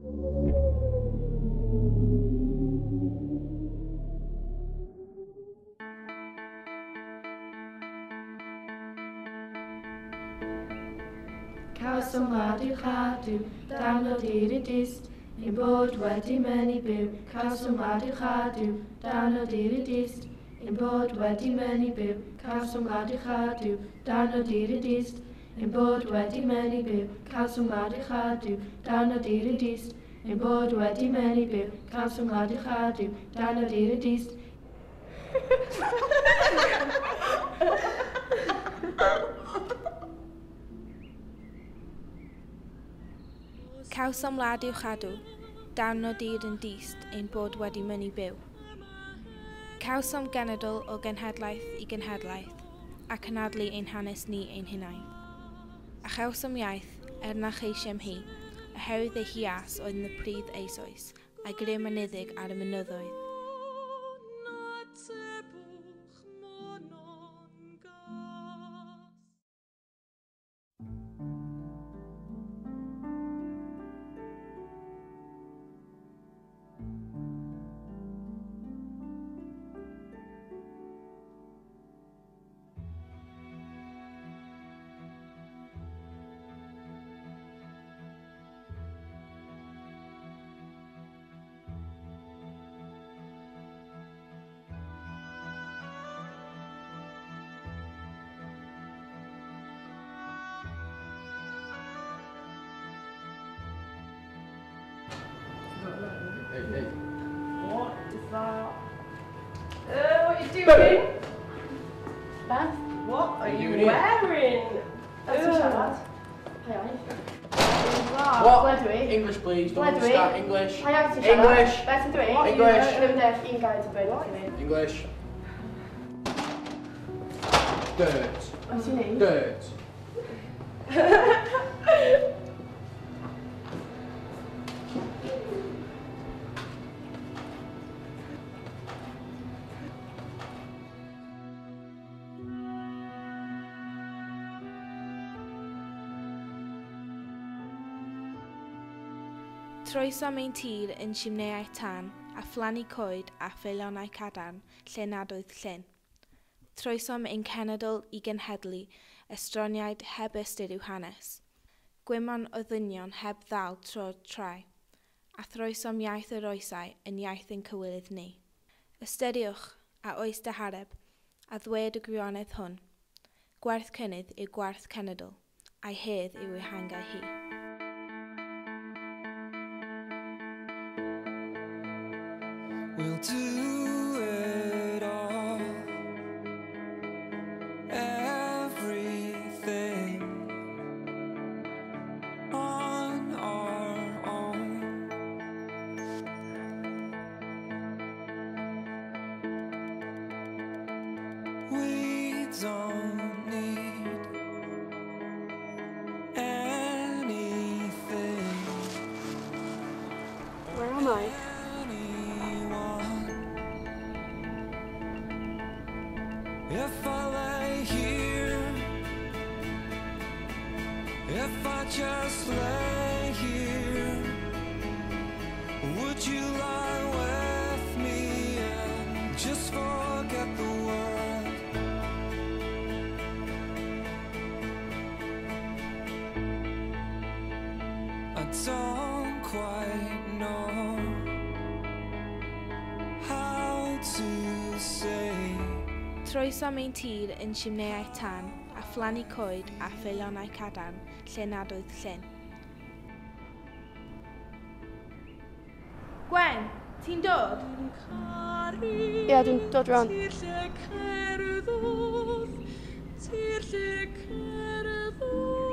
Cawsom radio chadw, download i'r dist, ein bod wedi mynnu byw. Cawsom radio chadw, download i'r dist, ein bod wedi mynnu byw. Cawsom radio chadw, download i'r dist, ein bod wedi mynnu byw. Cawsom radio chadw, download i'r dist, ein bod wedi mynnu byw. Cawsom radio chadw, download i'r dist. Cawsom radio chadw, download i'r dist ein bod wedi mynnu byw. Cawsom genedl o genhedlaeth i genhedlaeth, ac anadlu ein hanes ni ein hunain. A chawsom iaith, na cheisiam hi, oherwydd ei hias oedd yn y pryd eisoes, a'i grym aniddig ar y mynyddoedd. Hey. What is that? What are you doing? Beth? What are you doing? wearing? That's a siarad. Hi, What? Ble dwi? English, please. Ble Don't dwi? start English. Hi, ag ti siarad. English. Beth ydw i? English. Ddim def un gair dy byd i fi. English. Dirt. Oes ti'n neud? Dirt. Troesom ein tir yn simneau tan, a phlannu coed a ffeilionau cadarn, lle nad oedd llyn. Troesom ein cenedl i genhedlu, estroniaid heb ystyr i'w hanes. Gwymon o ddynion heb ddal tro'r trai, a throesom iaith yr oesau yn iaith yn cywilydd ni. Ystyriwch, a oes dyhareb, a ddwed y gwionedd hwn. Gwerth cynnydd yw gwerth cenedl, a'i hedd yw ei hangau hi. We'll do it all, everything on our own. We don't need anything. Where am I? If I lay here, if I just lay here, would you lie with me and just forget the world? I don't quite know how to say. Troesom ein tir yn simneau tan, a phlannu coed a ffeilionau cadarn, lle nad oedd llyn. Gwen, ti'n dod? Ie, dwi'n dod rhan. Tir lle cerddwch, tir lle cerddwch.